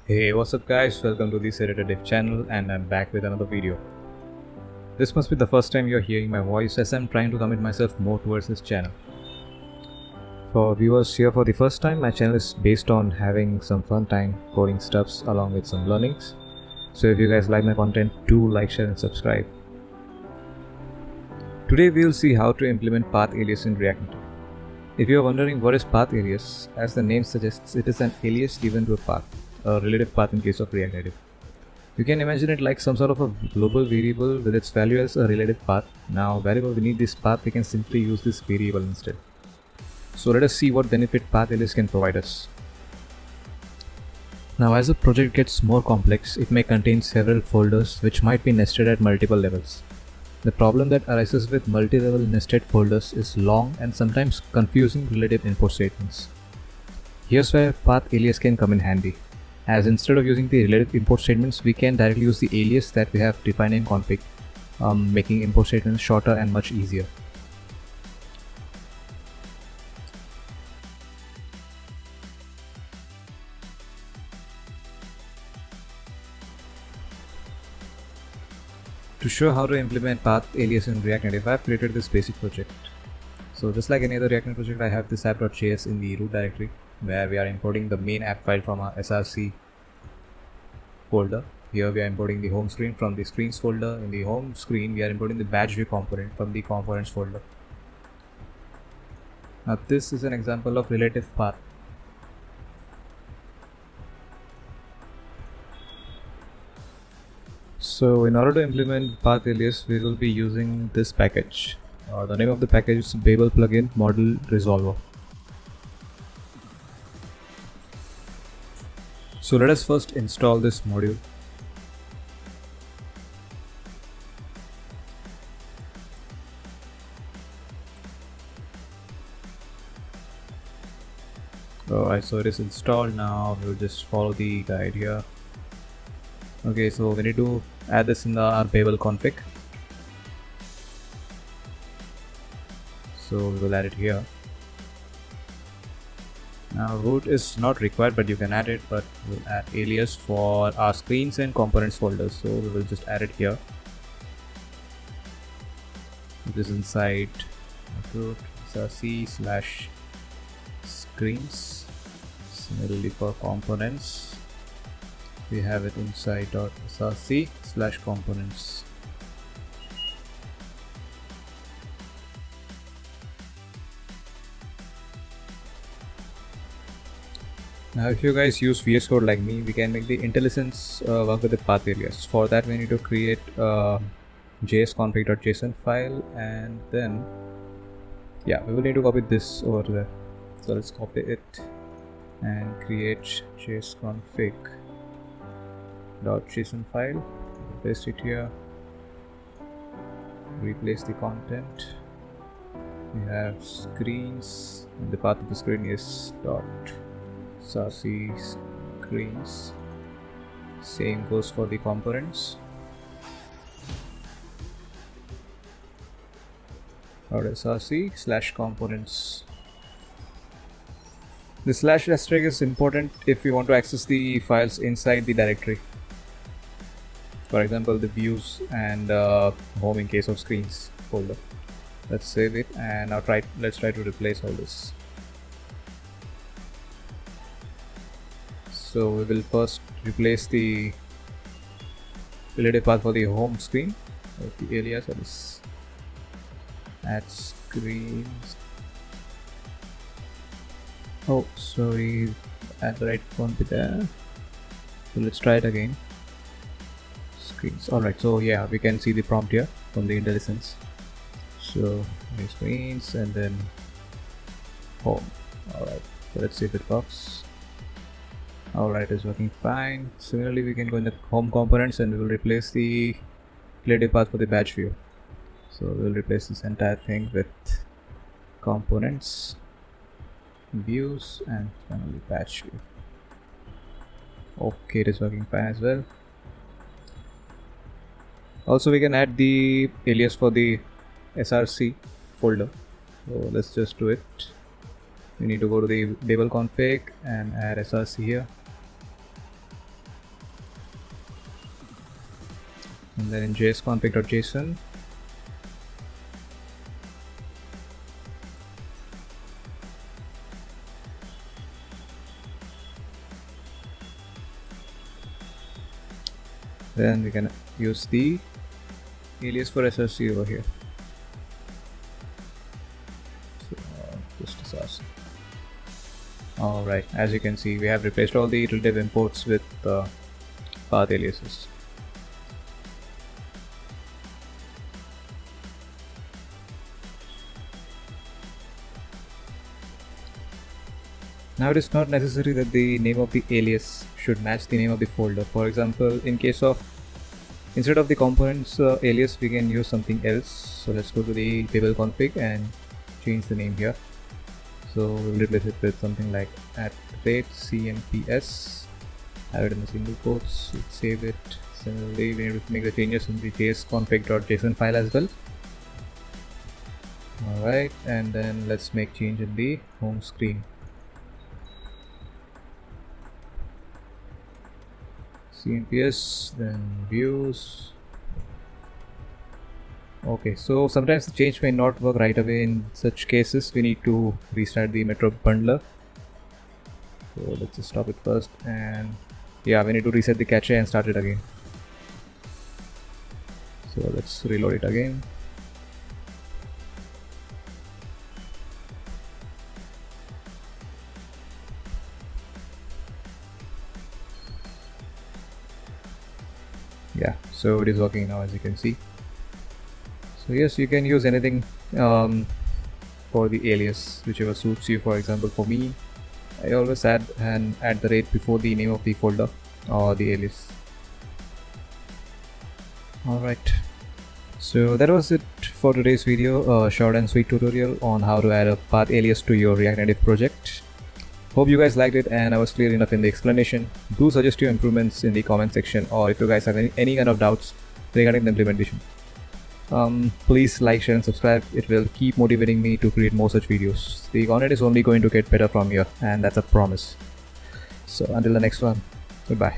Hey, what's up guys? Welcome to the Sedative channel and I'm back with another video. This must be the first time you're hearing my voice as I'm trying to commit myself more towards this channel. For viewers here for the first time, my channel is based on having some fun time coding stuffs along with some learnings. So if you guys like my content, do like, share and subscribe. Today we'll see how to implement path alias in React Native. If you're wondering what is path alias, as the name suggests, it is an alias given to a path, a relative path in case of React Native. You can imagine it like some sort of a global variable with its value as a relative path. Now, wherever we need this path, we can simply use this variable instead. So let us see what benefit path alias can provide us. Now, as a project gets more complex, it may contain several folders which might be nested at multiple levels. The problem that arises with multi-level nested folders is long and sometimes confusing relative import statements. Here's where path alias can come in handy, as instead of using the relative import statements, we can directly use the alias that we have defined in config, making import statements shorter and much easier. To show how to implement path alias in React Native, I have created this basic project. So just like any other React Native project, I have this app.js in the root directory where we are importing the main app file from our src folder. Here we are importing the home screen from the screens folder. In the home screen, we are importing the badge view component from the components folder. Now this is an example of relative path. So in order to implement path alias, we will be using this package. The name of the package is Babel plugin model resolver. So let us first install this module. Alright, so it is installed now. We'll just follow the guide here. Okay, so we need to add this in our Babel config. So we will add it here. Now root is not required, but you can add it, but we'll add alias for our screens and components folders. So we will just add it here. It is inside root src /screens. Similarly for components, we have it inside .src/components. Now if you guys use VS Code like me, we can make the IntelliSense work with the path alias. For that we need to create a jsconfig.json file, and then we will need to copy this over there. So let's copy it and create jsconfig.json file, paste it here, replace the content. We have screens and the path of the screen is .src screens. Same goes for the components. .src/components. The slash asterisk is important if you want to access the files inside the directory. For example, the views and home in case of screens folder. Let's save it and now let's try to replace all this. So we will first replace the relative path for the home screen with the alias that is add screens. Oh, sorry, add the right font there. So let's try it again. Screens. Alright, so yeah, we can see the prompt here from the IntelliSense. So screens and then home. Alright, so let's see if it works. Alright, it's working fine. Similarly, we can go in the home components and we will replace the relative path for the badge view. So we'll replace this entire thing with components, views, and finally badge view. Okay, it is working fine as well. Also, we can add the alias for the src folder. So let's just do it. We need to go to the Babel config and add src here. and then in jsconfig.json, then we can use the alias for src over here. So just as alright, as you can see, we have replaced all the relative imports with path aliases. Now it is not necessary that the name of the alias should match the name of the folder. For example, in case of instead of the components alias, we can use something else. So let's go to the table config and change the name here. So we'll replace it with something like @cmps, have it in the single quotes, let's save it. Similarly, we need to make the changes in the jsconfig.json file as well. Alright, and then let's make change in the home screen. CMPS, then views. Okay, so sometimes the change may not work right away. In such cases, we need to restart the Metro bundler. So let's just stop it first, and yeah, we need to reset the cache and start it again. So let's reload it again. Yeah, so it is working now, as you can see. So yes, you can use anything for the alias, whichever suits you. For example, for me, I always add an @ before the name of the folder or the alias. Alright, so that was it for today's video, a short and sweet tutorial on how to add a path alias to your React Native project. Hope you guys liked it and I was clear enough in the explanation. Do suggest your improvements in the comment section, or if you guys have any kind of doubts regarding the implementation. Please like, share and subscribe. It will keep motivating me to create more such videos. The content is only going to get better from here, and that's a promise. So until the next one, goodbye.